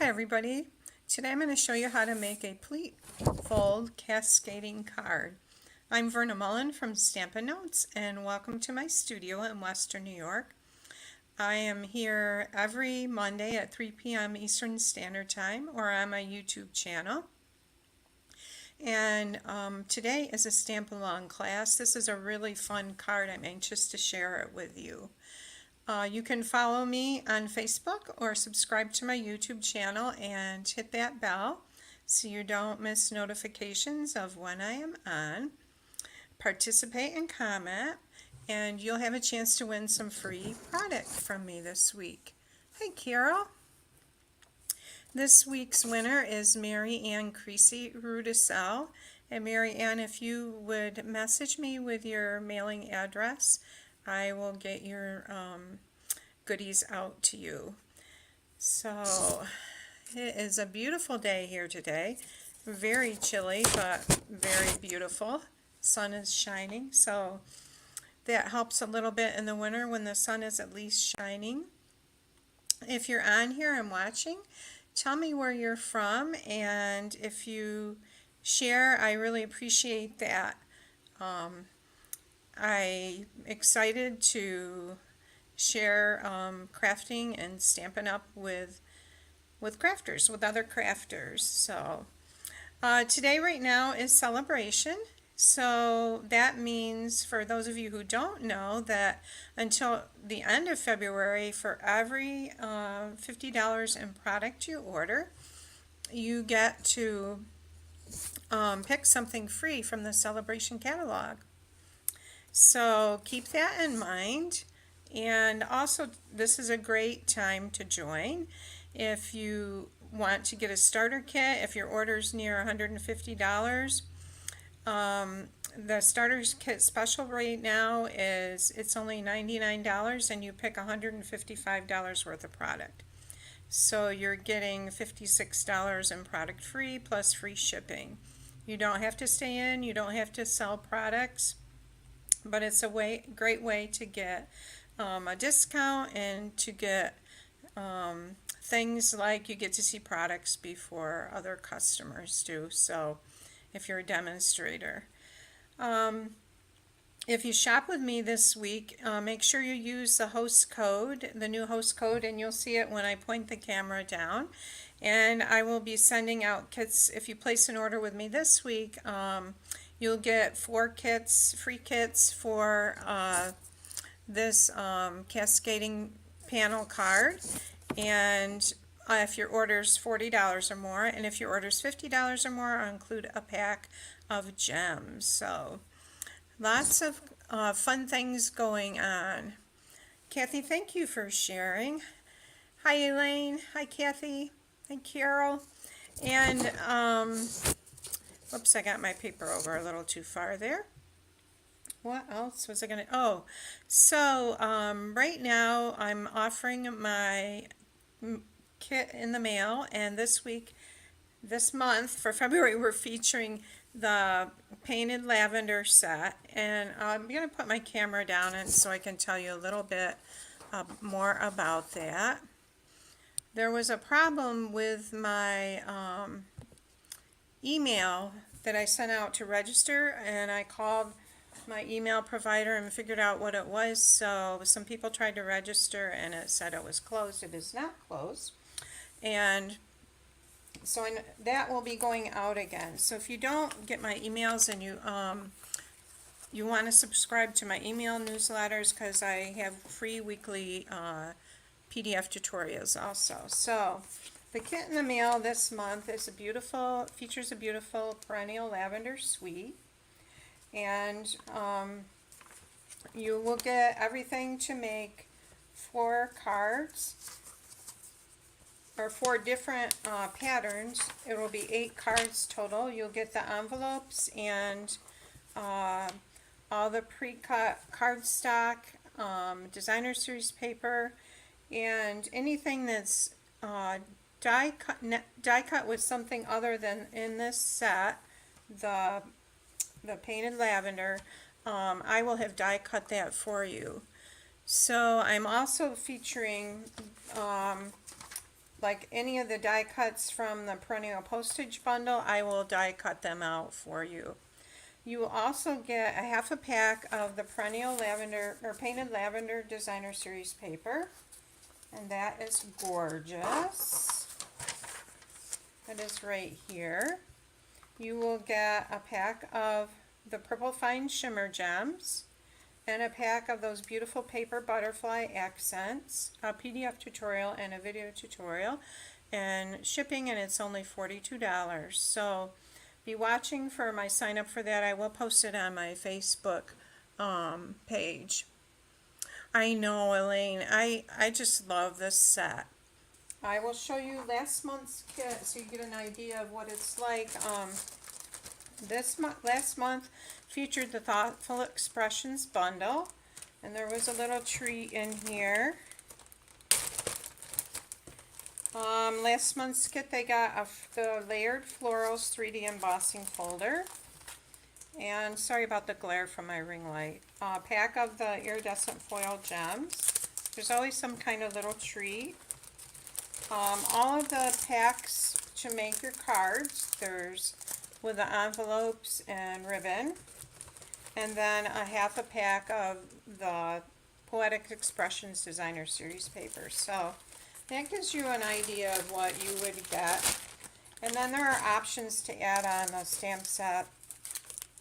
Hi everybody. Today I'm going to show you how to make a pleat fold cascading card. I'm Verna Mullen from StampinNotes and welcome to my studio in Western New York. I am here every Monday at 3 p.m. Eastern Standard Time or on my YouTube channel. And today is a Stamp Along class. This is a really fun card. I'm anxious to share it with you. You can follow me on Facebook or subscribe to my YouTube channel and hit that bell so you don't miss notifications of when I am on. Participate and comment, and you'll have a chance to win some free product from me this week. Hi, Carol. This week's winner is Mary Ann Creasy Rudisell. And Mary Ann, if you would message me with your mailing address, I will get your goodies out to you. So it is a beautiful day here today. Very chilly, but very beautiful. Sun is shining, so that helps a little bit in the winter when the sun is at least shining. If you're on here and watching, tell me where you're from, and if you share, I really appreciate that. I'm excited to share crafting and Stampin' Up with crafters, with other crafters. So today right now is celebration. So that means, for those of you who don't know, that until the end of February, for every $50 in product you order, you get to pick something free from the celebration catalog. So keep that in mind. And also, this is a great time to join. If you want to get a starter kit, if your order's near $150, the starter kit special right now is it's only $99 and you pick $155 worth of product. So you're getting $56 in product free plus free shipping. You don't have to stay in, you don't have to sell products, but it's a great way to get a discount and to get things like you get to see products before other customers do. So if you're a demonstrator. If you shop with me this week, make sure you use the host code, the new host code, and you'll see it when I point the camera down. And I will be sending out kits. If you place an order with me this week, you'll get 4 kits, free kits for this cascading panel card. And if your order's $40 or more, and if your order's $50 or more, I'll include a pack of gems. So lots of fun things going on. Kathy, thank you for sharing. Hi, Elaine. Hi, Kathy. Hi, Carol. And whoops, I got my paper over a little too far there. What else was I going to? Oh, so right now I'm offering my kit in the mail, and this month for February, we're featuring the Painted Lavender set, and I'm going to put my camera down and so I can tell you a little bit more about that. There was a problem with my email that I sent out to register, and I called my email provider and figured out what it was. So some people tried to register and it said it was closed. It is not closed. And so that will be going out again. So if you don't get my emails and you want to subscribe to my email newsletters, because I have free weekly PDF tutorials also. So the kit in the mail this month is features a beautiful perennial lavender suite. And you will get everything to make 4 cards, or 4 different patterns. It will be 8 cards total. You'll get the envelopes and all the pre-cut cardstock, designer series paper, and anything that's die cut with something other than in this set, the Painted Lavender. I will have die cut that for you. So I'm also featuring like any of the die cuts from the perennial postage bundle, I will die cut them out for you. You will also get a half a pack of the perennial lavender or painted lavender designer series paper, and that is gorgeous. That is right here. You will get a pack of the Purple Shimmer Gems and a pack of those beautiful paper butterfly accents, a PDF tutorial and a video tutorial, and shipping, and it's only $42. So be watching for my sign up for that. I will post it on my Facebook page. I know, Elaine, I just love this set. I will show you last month's kit so you get an idea of what it's like. Last month featured the Thoughtful Expressions bundle, and there was a little treat in here. Last month's kit they got the Layered Florals 3D embossing folder, and sorry about the glare from my ring light. A pack of the iridescent foil gems. There's always some kind of little treat. All of the packs to make your cards, there's with the envelopes and ribbon, and then a half a pack of the Poetic Expressions Designer Series paper. So that gives you an idea of what you would get. And then there are options to add on the stamp set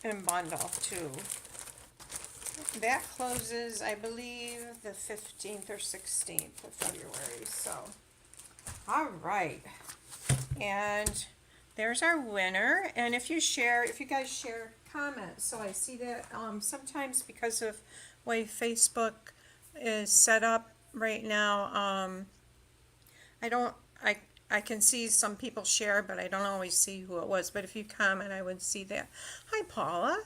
and bundle too. That closes, I believe, the 15th or 16th of February. So, all right. And there's our winner. And if you guys share, comment. So I see that sometimes because of the way Facebook is set up right now, I can see some people share, but I don't always see who it was. But if you comment, I would see that. Hi, Paula.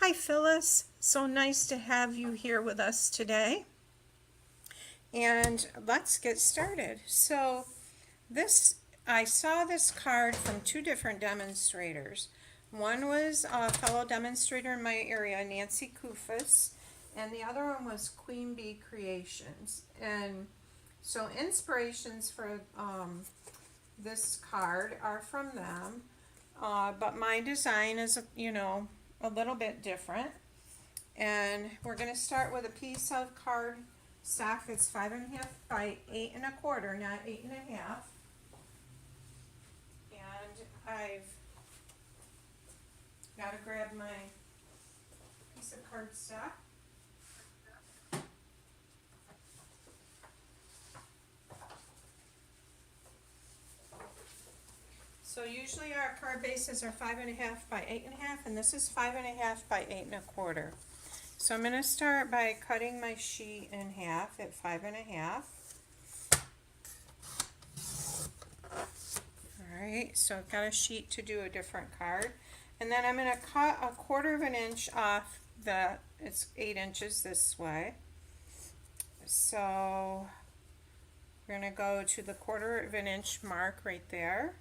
Hi, Phyllis. So nice to have you here with us today. And let's get started. So I saw this card from two different demonstrators. One was a fellow demonstrator in my area, Nancy Kufis, and the other one was Queen Bee Creations. And so inspirations for this card are from them, but my design is, a little bit different. And we're going to start with a piece of card stock that's 5.5 by 8 1/4, not 8 1/2. And I've got to grab my piece of cardstock. So usually our card bases are 5.5 by 8 1/2, and this is 5.5 by 8 1/4. So I'm going to start by cutting my sheet in half at 5.5. Alright, so I've got a sheet to do a different card. And then I'm going to cut 1/4 inch off it's 8 inches this way. So we're going to go to the 1/4 inch mark right there.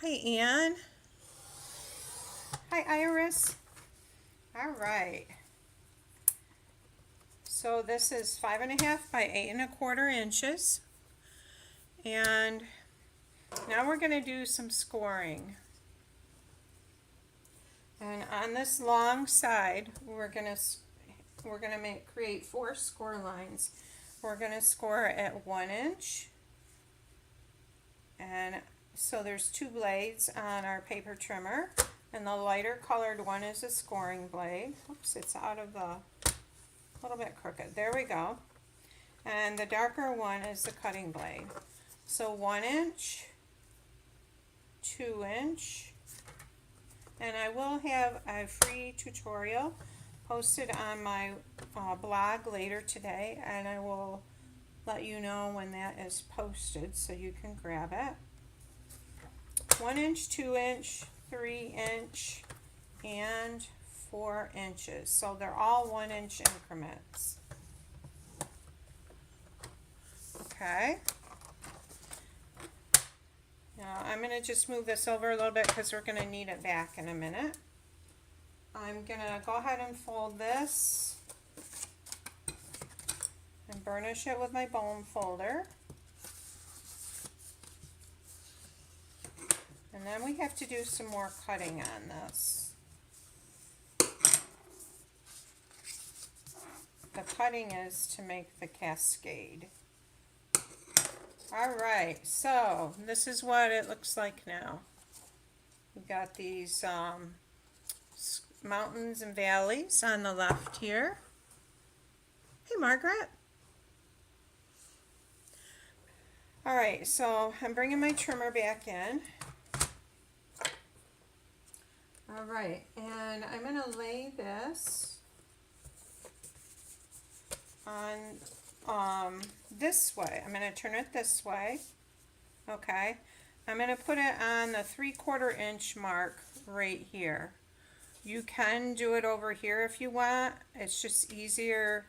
Hi, Ann. Hi, Iris. All right. So this is 5.5 by 8 1/4 inches. And now we're going to do some scoring. And on this long side, we're going to create 4 score lines. We're going to score at 1 inch. And so there's 2 blades on our paper trimmer, and the lighter colored one is a scoring blade. Oops, it's out of a little bit crooked. There we go. And the darker one is the cutting blade. So 1 inch, 2 inch, and I will have a free tutorial posted on my blog later today, and I will let you know when that is posted so you can grab it. 1 inch, 2 inch, 3 inch, and 4 inches. So they're all 1 inch increments. Okay. Now I'm going to just move this over a little bit because we're going to need it back in a minute. I'm going to go ahead and fold this. and burnish it with my bone folder. And then we have to do some more cutting on this. The cutting is to make the cascade. Alright, so this is what it looks like now. We've got these mountains and valleys on the left here. Hey, Margaret. Alright, so I'm bringing my trimmer back in. Alright, and I'm going to lay this on this way. I'm going to turn it this way. Okay. I'm going to put it on the 3/4 inch mark right here. You can do it over here if you want. It's just easier,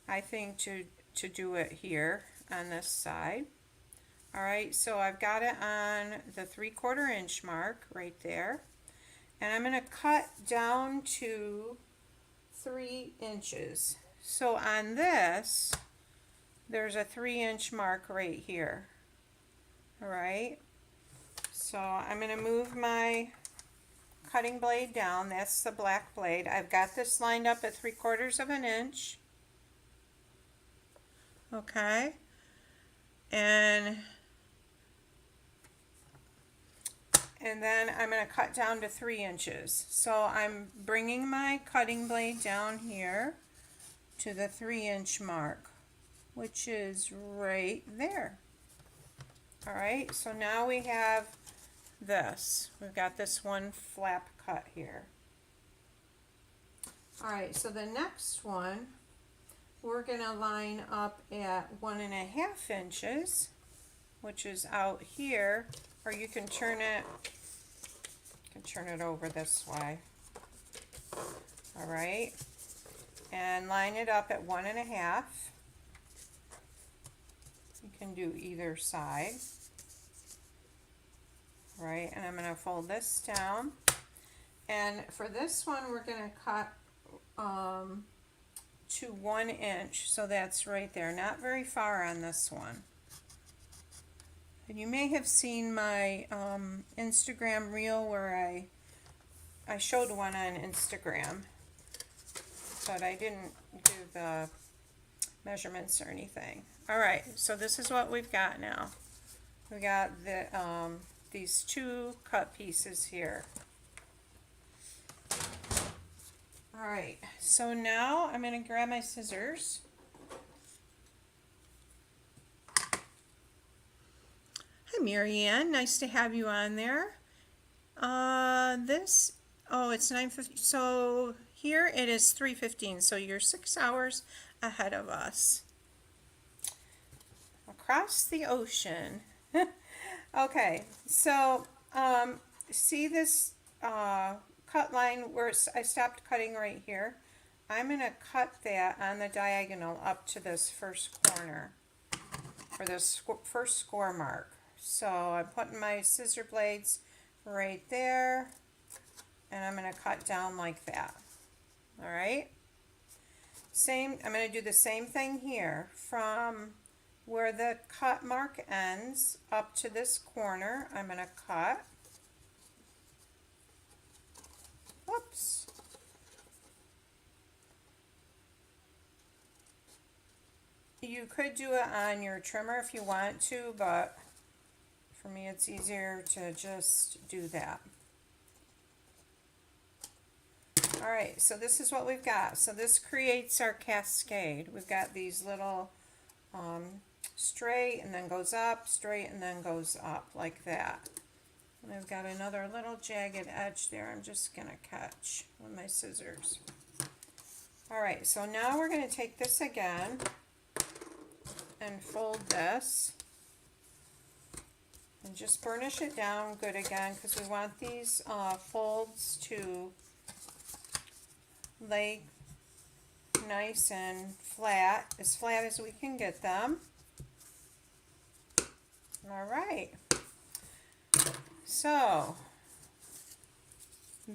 I think, to do it here on this side. Alright, so I've got it on the 3/4 inch mark right there. And I'm going to cut down to 3 inches. So on this, there's a 3-inch mark right here. Alright, so I'm going to move my cutting blade down. That's the black blade. I've got this lined up at 3/4 inch. Okay, and then I'm going to cut down to 3 inches. So I'm bringing my cutting blade down here to the 3-inch mark, which is right there. Alright, so now we have this. We've got this one flap cut here. Alright, so the next one we're going to line up at 1.5 inches, which is out here, or you can turn it over this way. Alright, and line it up at 1.5. You can do either side. Right, and I'm going to fold this down. And for this one, we're going to cut to 1 inch. So that's right there, not very far on this one. And you may have seen my Instagram reel where I showed one on Instagram, but I didn't do the measurements or anything. Alright, so this is what we've got now. We got the these 2 cut pieces here. Alright, so now I'm going to grab my scissors. Hi Marianne, nice to have you on there. It's 9:50, so here it is 3:15, so you're 6 hours ahead of us. Across the ocean. Okay, so see this cut line where I stopped cutting right here? I'm going to cut that on the diagonal up to this first corner, or this first score mark. So I'm putting my scissor blades right there, and I'm going to cut down like that. Alright? I'm going to do the same thing here from where the cut mark ends up to this corner. I'm going to cut. Whoops. You could do it on your trimmer if you want to, but for me it's easier to just do that. Alright, so this is what we've got. So this creates our cascade. We've got these little straight and then goes up, straight and then goes up like that. And I've got another little jagged edge there I'm just going to catch with my scissors. Alright, so now we're going to take this again and fold this and just burnish it down good again, because we want these folds to lay nice and flat as we can get them. Alright, so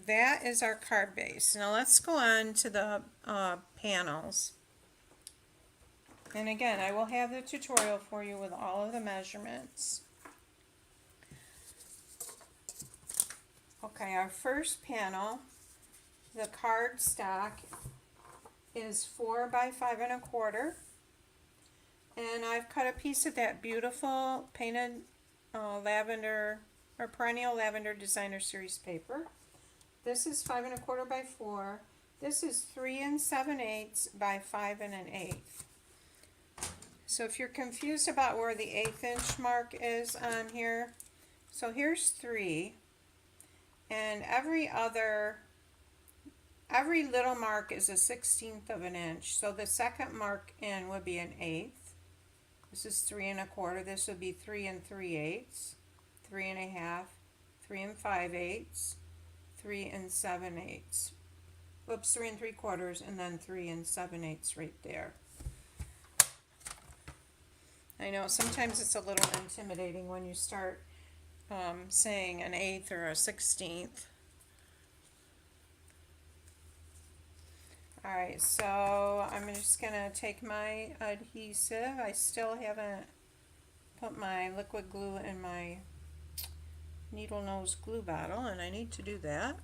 that is our card base. Now let's go on to the panels. And again, I will have the tutorial for you with all of the measurements. Okay, our first panel, the card stock is 4 by 5 1/4. And I've cut a piece of that beautiful painted lavender or perennial lavender designer series paper. This is 5 1/4 by 4. This is 3 7/8 by 5 1/8. So if you're confused about where the 1/8 inch mark is on here, so here's 3, and every little mark is a 1/16 of an inch. So the second mark in would be an 1/8. This is 3 1/4. This would be 3 3/8, 3 1/2, 3 5/8, 3 7/8. Whoops, 3 3/4, and then 3 7/8 right there. I know sometimes it's a little intimidating when you start saying an 1/8 or a 1/16. Alright, so I'm just going to take my adhesive. I still haven't put my liquid glue in my needle nose glue bottle, and I need to do that.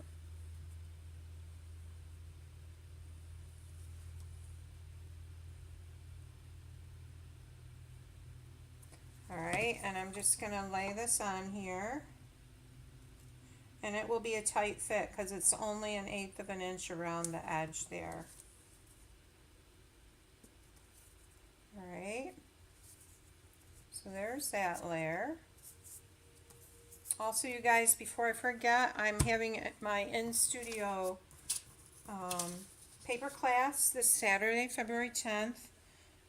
Alright, and I'm just going to lay this on here. And it will be a tight fit because it's only an 1/8 of an inch around the edge there. Alright, so there's that layer. Also, you guys, before I forget, I'm having my in-studio paper class this Saturday, February 10th.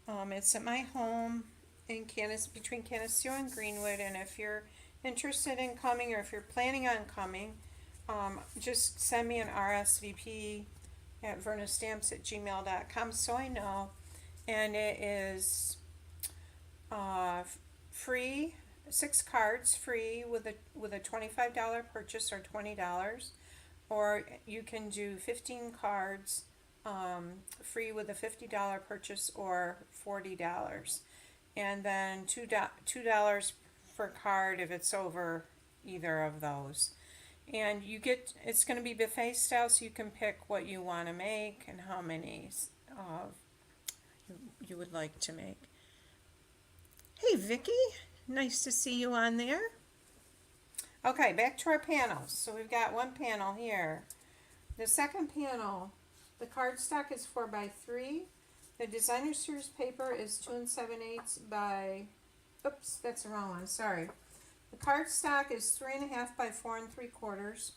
It's at my home in between Canisteo and Greenwood, and if you're interested in coming, or if you're planning on coming, just send me an RSVP at vernastamps@gmail.com so I know. And it is free, 6 cards free with a $25 purchase or $20, or you can do 15 cards free with a $50 purchase or $40, and then $2 per card if it's over either of those. And it's going to be buffet style, so you can pick what you want to make and how many you would like to make. Hey Vicky, nice to see you on there. Okay, back to our panels. So we've got one panel here. The second panel, the cardstock is 4 by 3. The designer series paper is 2 7/8 by, oops, that's the wrong one, sorry. The cardstock is 3 1/2 by 4 3/4.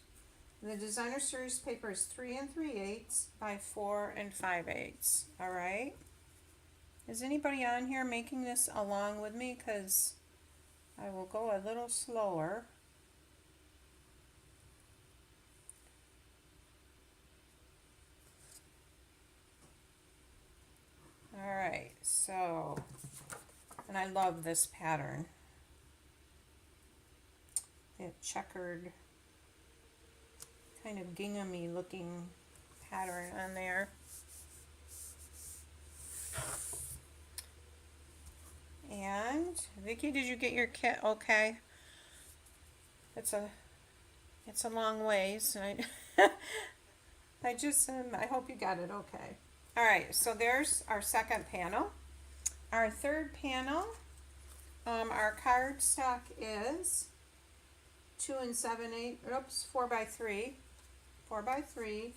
The designer series paper is 3 3/8 by 4 5/8. All right. Is anybody on here making this along with me? Because I will go a little slower. All right, so, and I love this pattern. That checkered, kind of gingham-y looking pattern on there. And Vicki, did you get your kit okay? It's a long ways. And I hope you got it okay. All right, so there's our second panel. Our third panel, our cardstock is 2 7/8, oops, 4 by 3, 4 by 3,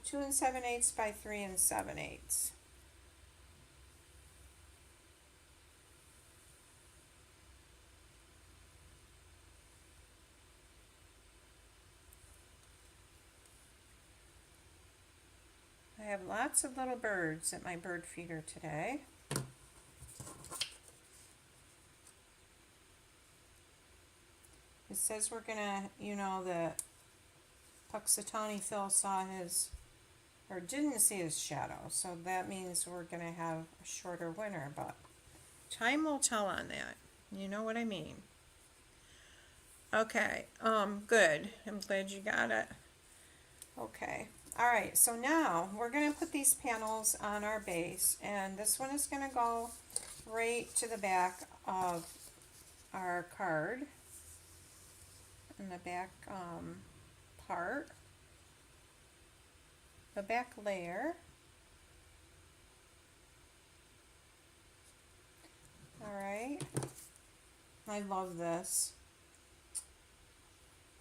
2 7/8 by 3 7/8. I have lots of little birds at my bird feeder today. It says we're gonna, the Puxatawny Phil saw his, or didn't see his shadow, so that means we're gonna have a shorter winter, but time will tell on that. You know what I mean. Okay, good. I'm glad you got it. Okay, Alright, so now we're going to put these panels on our base, and this one is going to go right to the back of our card, in the back part, the back layer. Alright, I love this.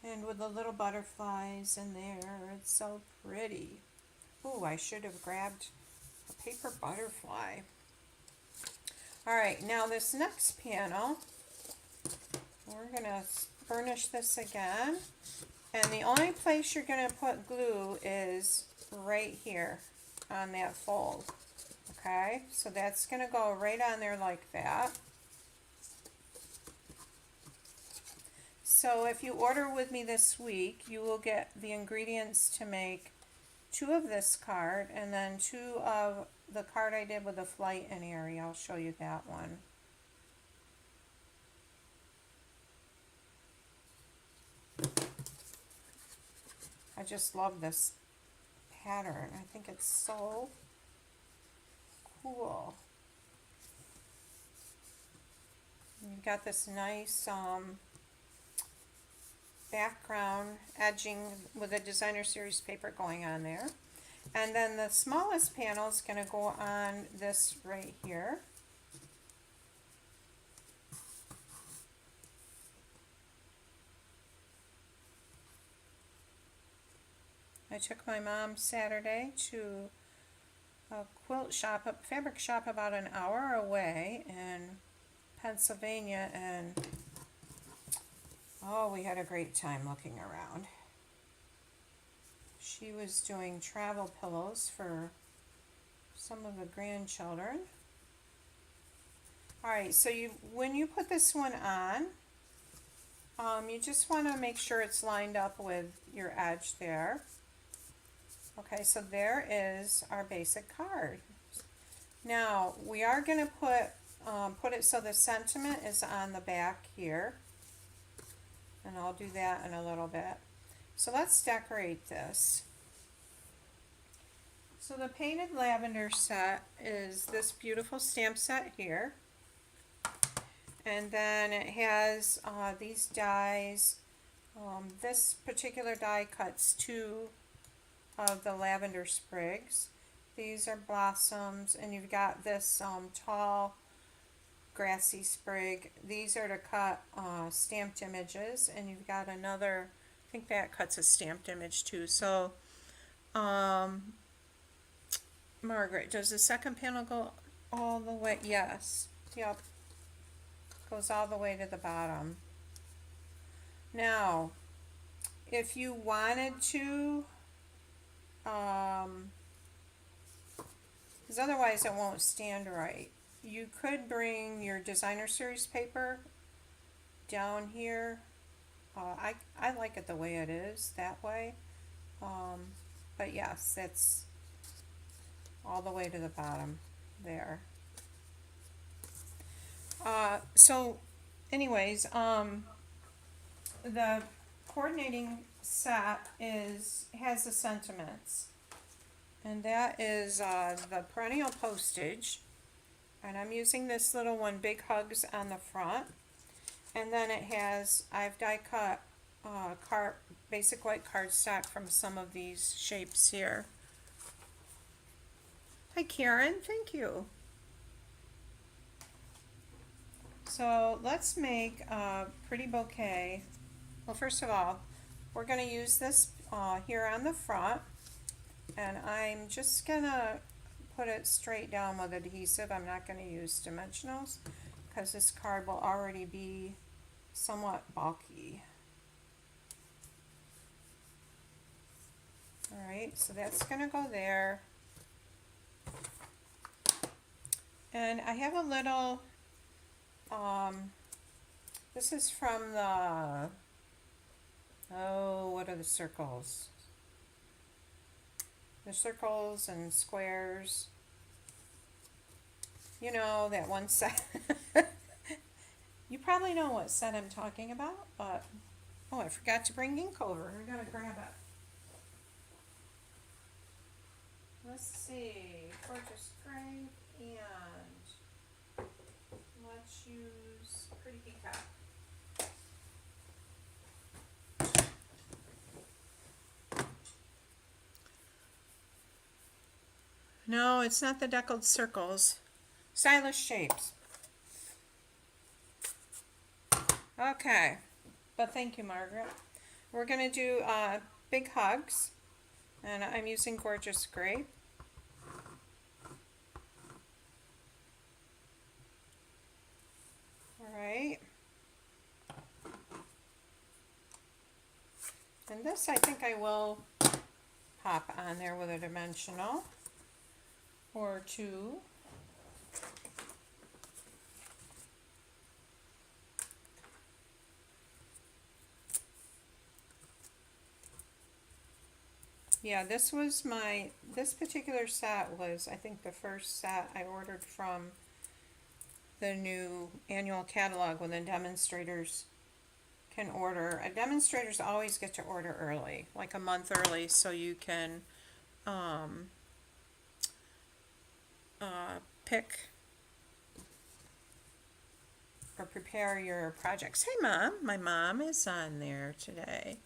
And with the little butterflies in there, it's so pretty. Ooh, I should have grabbed a paper butterfly. Alright, now this next panel, we're going to burnish this again. And the only place you're going to put glue is right here on that fold. Okay, so that's going to go right on there like that. So if you order with me this week, you will get the ingredients to make 2 of this card, and then 2 of the card I did with the Flight Airy. I'll show you that one. I just love this pattern. I think it's so cool. You've got this nice background edging with a designer series paper going on there. And then the smallest panel is going to go on this right here. I took my mom Saturday to a quilt shop, a fabric shop about an hour away in Pennsylvania, and oh, we had a great time looking around. She was doing travel pillows for some of the grandchildren. Alright, so when you put this one on, you just want to make sure it's lined up with your edge there. Okay, so there is our basic card. Now, we are going to put it so the sentiment is on the back here. And I'll do that in a little bit. So let's decorate this. So the Painted Lavender set is this beautiful stamp set here. And then it has these dies. This particular die cuts 2 of the lavender sprigs. These are blossoms, and you've got this tall grassy sprig. These are to cut stamped images, and you've got another, I think that cuts a stamped image too. So Margaret, does the second panel go all the way? Yes. Yep. Goes all the way to the bottom. Now, if you wanted to, because otherwise it won't stand right, you could bring your designer series paper down here. I like it the way it is, that way. But yes, it's all the way to the bottom there. So anyways, the coordinating set has the sentiments, and that is the perennial postage, and I'm using this little one, Big Hugs, on the front. And then it has, I've die cut basic white cardstock from some of these shapes here. Hi Karen, thank you. So let's make a pretty bouquet. Well, first of all, we're going to use this here on the front, and I'm just going to put it straight down with adhesive. I'm not going to use dimensionals because this card will already be somewhat bulky. Alright, so that's going to go there. And I have a little, this is from the, what are the circles? The circles and squares. You know, that one set. You probably know what set I'm talking about, but, oh, I forgot to bring ink over. I gotta grab it. let's see, gorgeous grape, and let's use pretty peacock. No, it's not the deckled circles. Stylish shapes. Okay, but thank you, Margaret. We're going to do big hugs, and I'm using gorgeous grape. All right. And this I think I will pop on there with a dimensional or two. Yeah, this particular set was, I think, the first set I ordered from the new annual catalog when the demonstrators can order. Demonstrators always get to order early, like a month early, so you can pick or prepare your projects. Hey, Mom. My mom is on there today.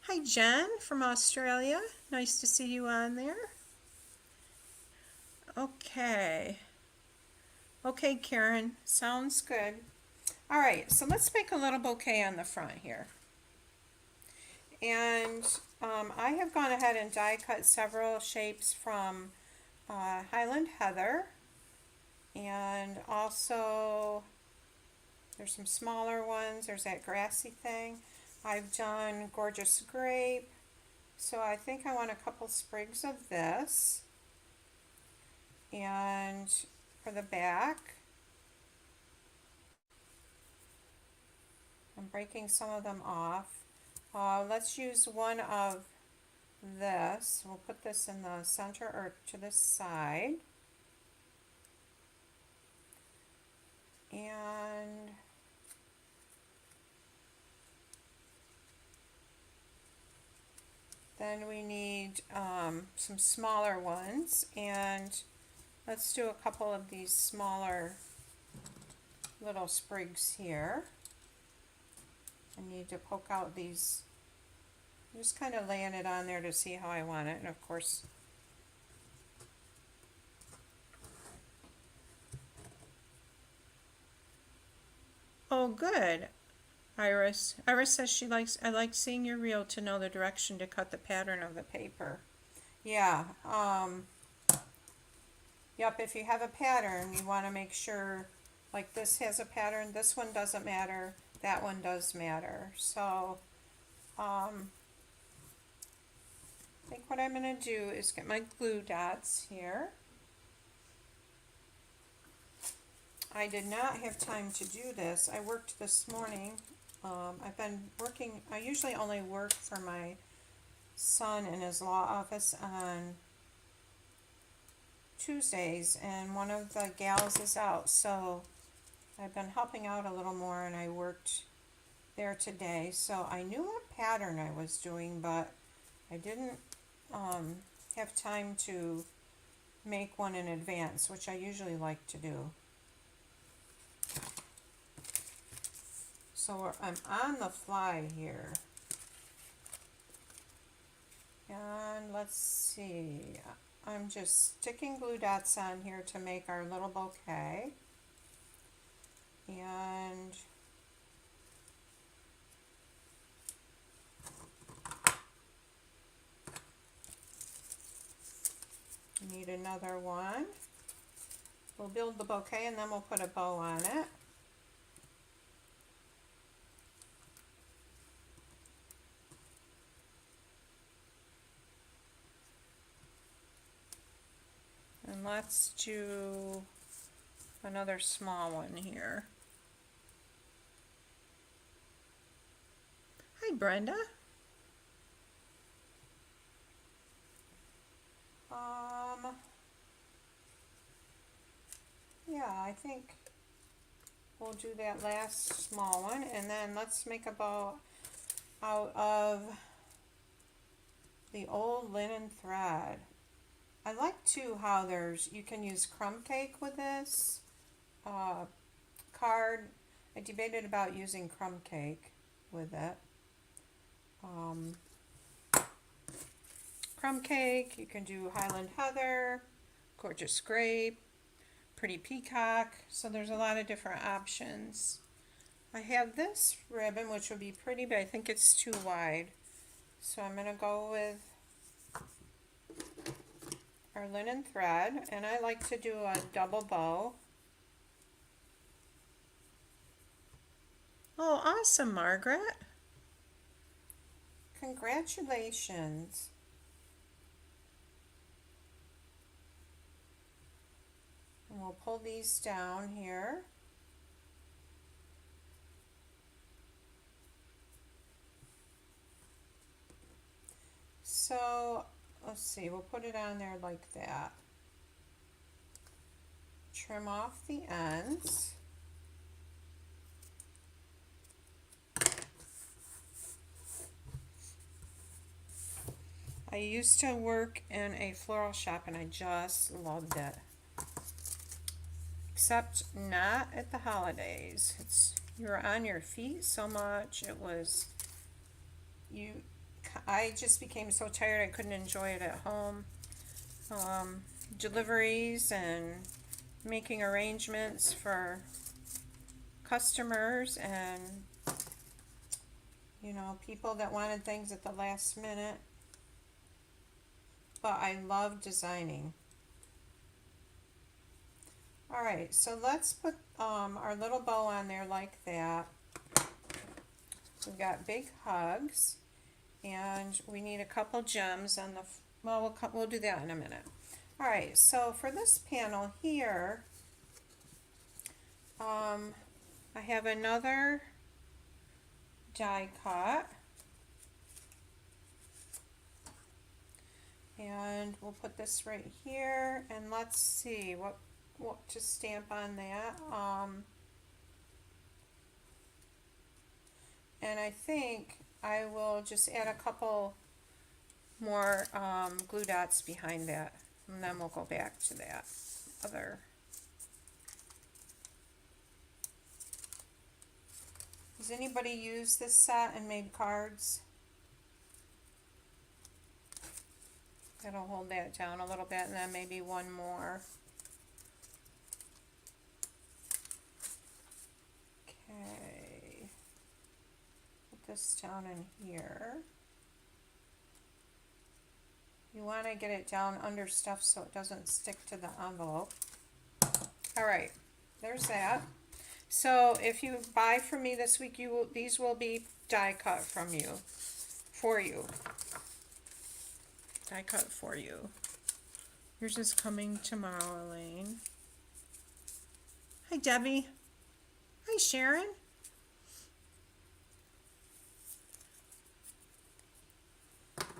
Hi, Jen from Australia. Nice to see you on there. Okay. Okay, Karen. Sounds good. All right, so let's make a little bouquet on the front here. And I have gone ahead and die cut several shapes from Highland Heather. And also, there's some smaller ones. There's that grassy thing. I've done gorgeous grape. So I think I want a couple sprigs of this. And for the back, I'm breaking some of them off. Let's use one of this. We'll put this in the center or to this side. And then we need some smaller ones, and let's do a couple of these smaller little sprigs here. I need to poke out these, I'm just kind of laying it on there to see how I want it, and of course oh good. Iris says I like seeing your reel to know the direction to cut the pattern of the paper. Yeah, yep, if you have a pattern, you want to make sure, like this has a pattern, this one doesn't matter, that one does matter. So, I think what I'm going to do is get my glue dots here. I did not have time to do this. I worked this morning. I've been working, I usually only work for my son in his law office on Tuesdays, and one of the gals is out, so I've been helping out a little more, and I worked there today. So I knew what pattern I was doing, but I didn't have time to make one in advance, which I usually like to do. So I'm on the fly here. And let's see, I'm just sticking glue dots on here to make our little bouquet. And need another one. We'll build the bouquet and then we'll put a bow on it. And let's do another small one here. Hi, Brenda. Yeah, I think we'll do that last small one, and then let's make a bow out of the old linen thread. I like too how you can use crumb cake with this card. I debated about using crumb cake with it. Crumb cake, you can do Highland Heather, Gorgeous Grape, Pretty Peacock, so there's a lot of different options. I have this ribbon which would be pretty, but I think it's too wide. So I'm going to go with our linen thread, and I like to do a double bow. Oh, awesome, Margaret. Congratulations. And we'll pull these down here. So let's see, we'll put it on there like that. Trim off the ends. I used to work in a floral shop and I just loved it. Except not at the holidays. You were on your feet so much. I just became so tired I couldn't enjoy it at home. Deliveries and making arrangements for customers and people that wanted things at the last minute. But I love designing. Alright, so let's put our little bow on there like that. We've got big hugs, and we need a couple gems on the, well, we'll do that in a minute. Alright, so for this panel here, I have another die cut. And we'll put this right here, and let's see what to stamp on that. And I think I will just add a couple more glue dots behind that, and then we'll go back to that other. Has anybody used this set and made cards? That'll hold that down a little bit, and then maybe one more. Okay. Put this down in here. You want to get it down under stuff so it doesn't stick to the envelope. Alright, there's that. So if you buy from me this week, these will be die cut for you. Die cut for you. Yours is coming tomorrow, Elaine. Hi, Debbie. Hi, Sharon.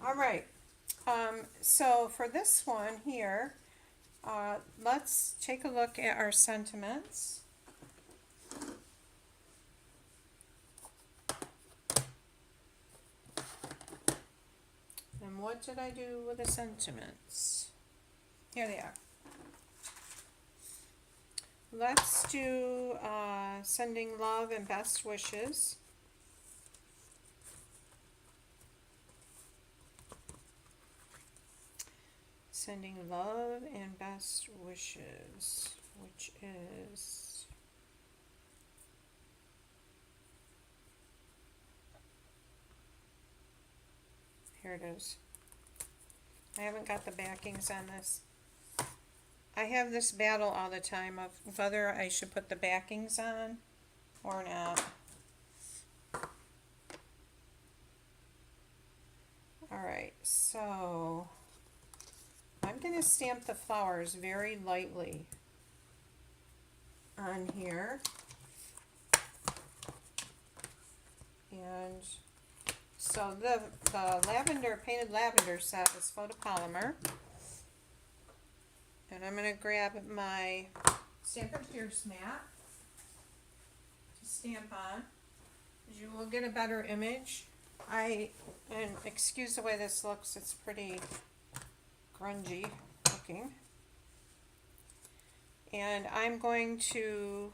All right. So for this one here, let's take a look at our sentiments. And what did I do with the sentiments? Here they are. Let's do sending love and best wishes. Sending love and best wishes, which is here it is. I haven't got the backings on this. I have this battle all the time of whether I should put the backings on or not. Alright, so I'm going to stamp the flowers very lightly on here. And so the Painted Lavender set is photopolymer. And I'm going to grab my Stampin' Fierce mat to stamp on. You will get a better image. And excuse the way this looks, it's pretty grungy talking. And I'm going to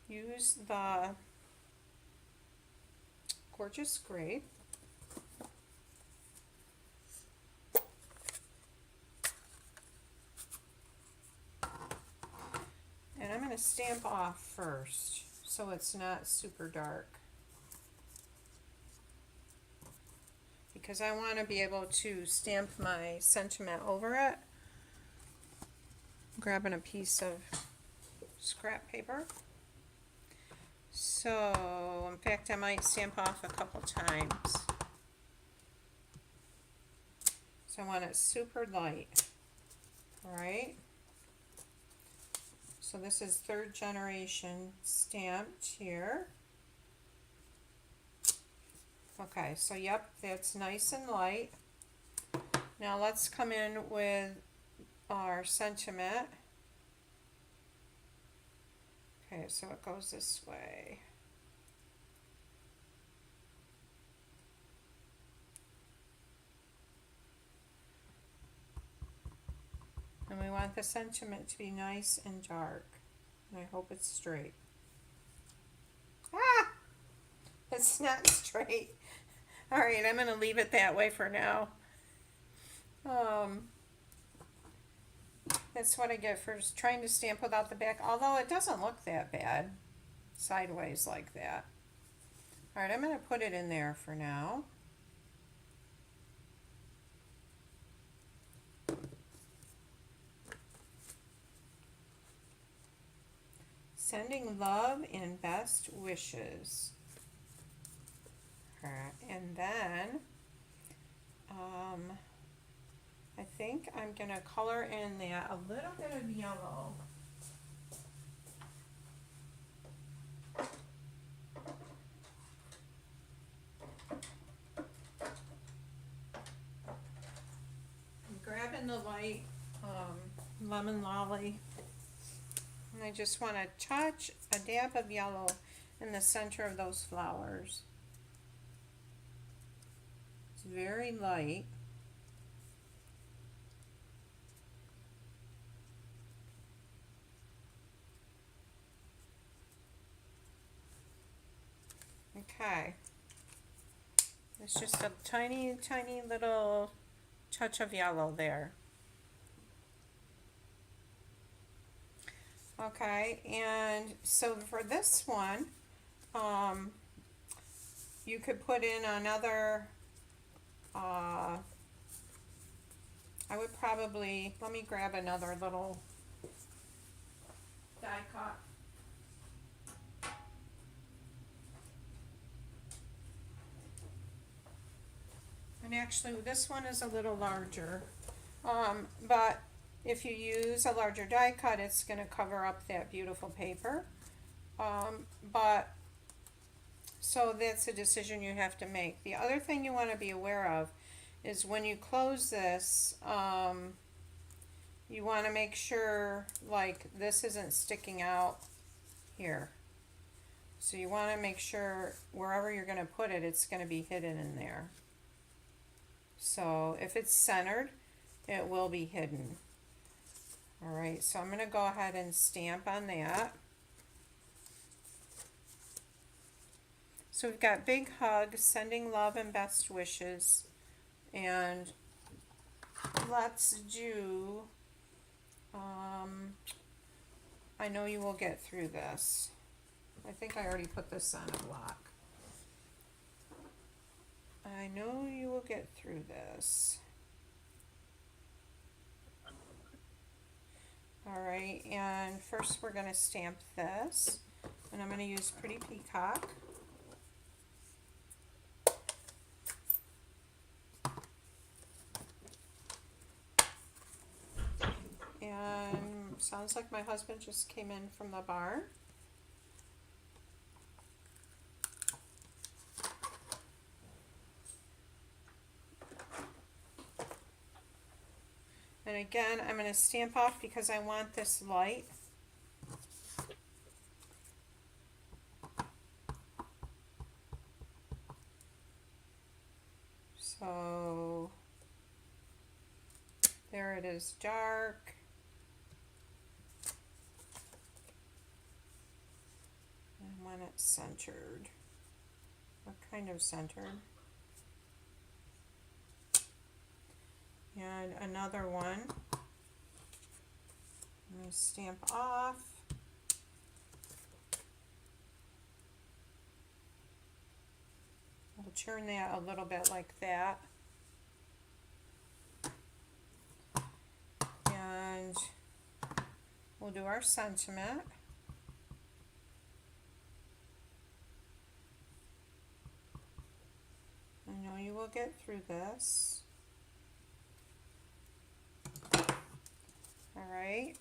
use the Gorgeous Grape. And I'm going to stamp off first so it's not super dark, because I want to be able to stamp my sentiment over it. Grabbing a piece of scrap paper. So, in fact, I might stamp off a couple times. So I want it super light. Alright. So this is 3rd generation stamped here. Okay, so yep, that's nice and light. Now let's come in with our sentiment. Okay, so it goes this way. And we want the sentiment to be nice and dark. And I hope it's straight. Ah! It's not straight. Alright, I'm going to leave it that way for now. That's what I get for trying to stamp without the back, although it doesn't look that bad sideways like that. Alright, I'm going to put it in there for now. Sending love and best wishes. Alright, and then I think I'm going to color in there a little bit of yellow. I'm grabbing the light lemon lolly, and I just want to touch a dab of yellow in the center of those flowers. It's very light. Okay, it's just a tiny, tiny little touch of yellow there. Okay, and so for this one, you could put in another, I would probably, let me grab another little die cut. And actually this one is a little larger, but if you use a larger die cut, it's going to cover up that beautiful paper. But so that's a decision you have to make. The other thing you want to be aware of is when you close this, you want to make sure like this isn't sticking out here. So you want to make sure wherever you're going to put it, it's going to be hidden in there. So if it's centered, it will be hidden. Alright, so I'm going to go ahead and stamp on that. So we've got big hug, sending love and best wishes, and let's do, I know you will get through this. I think I already put this on a block. I know you will get through this. Alright, and first we're going to stamp this, and I'm going to use Pretty Peacock. And sounds like my husband just came in from the bar. And again, I'm going to stamp off because I want this light. So it is dark. And when it's centered, or kind of centered. And another one. I'm going to stamp off. We'll turn that a little bit like that. And we'll do our sentiment. I know you will get through this. All right.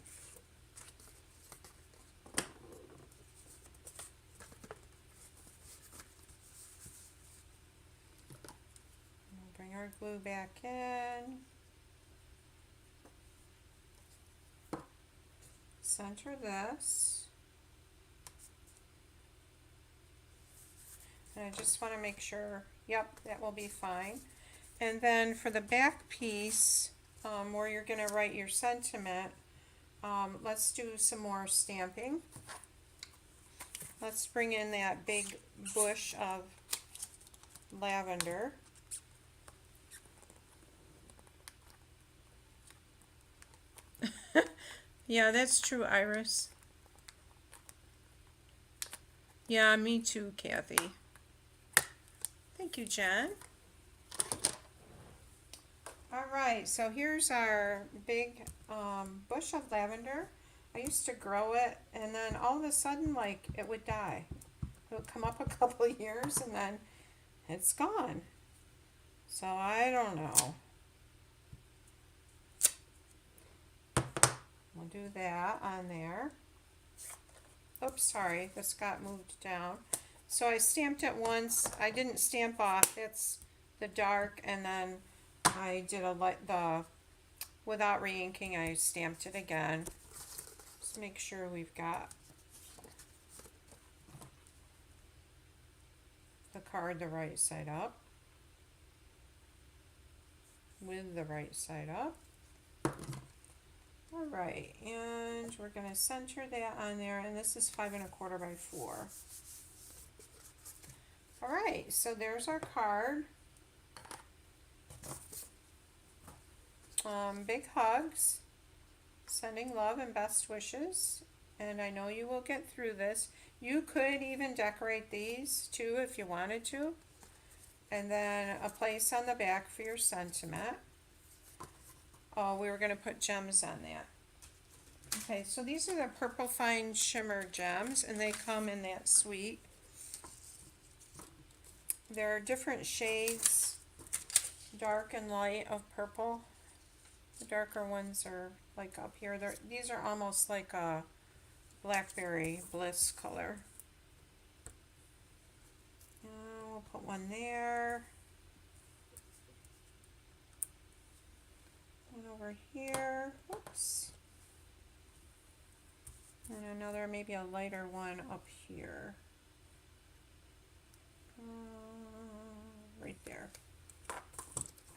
We'll bring our glue back in. Center this. And I just want to make sure, yep, that will be fine. And then for the back piece, where you're going to write your sentiment, let's do some more stamping. Let's bring in that big bush of lavender. Yeah, that's true, Iris. Yeah, me too, Kathy. Thank you, Jen. All right, so here's our big bush of lavender. I used to grow it, and then all of a sudden, like, it would die. It would come up a couple of years, and then it's gone. So I don't know. We'll do that on there. Oops, sorry, this got moved down. So I stamped it once. I didn't stamp off. It's the dark, and then I did without re-inking, I stamped it again. Just make sure we've got the card the right side up, with the right side up. All right, and we're going to center that on there, and this is 5 1/4 by 4. All right, so there's our card. Big hugs, sending love and best wishes, and I know you will get through this. You could even decorate these too if you wanted to, and then a place on the back for your sentiment. Oh, we were going to put gems on that. Okay, so these are the Purple Shimmer Gems, and they come in that suite. There are different shades, dark and light, of purple. The darker ones are like up here. These are almost like a blackberry bliss color. We'll put one there. One over here. Whoops. And another, maybe a lighter one up here. Right there.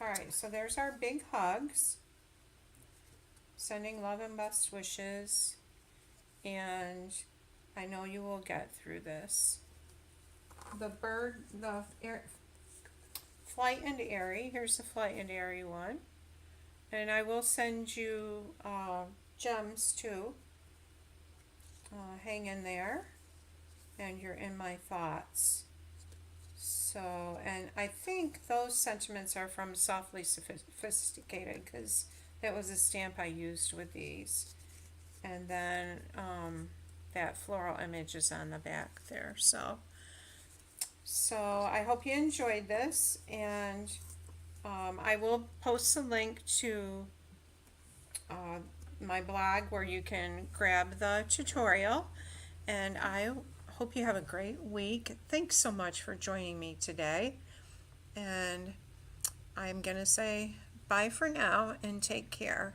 Alright, so there's our big hugs. Sending love and best wishes. And I know you will get through this. The Flight and Airy. Here's the Flight and Airy one. And I will send you gems too. Hang in there. And you're in my thoughts. So, and I think those sentiments are from Softly Sophisticated, because that was a stamp I used with these. And then that floral image is on the back there. So I hope you enjoyed this, and I will post a link to my blog where you can grab the tutorial, and I hope you have a great week. Thanks so much for joining me today, and I'm gonna say bye for now and take care.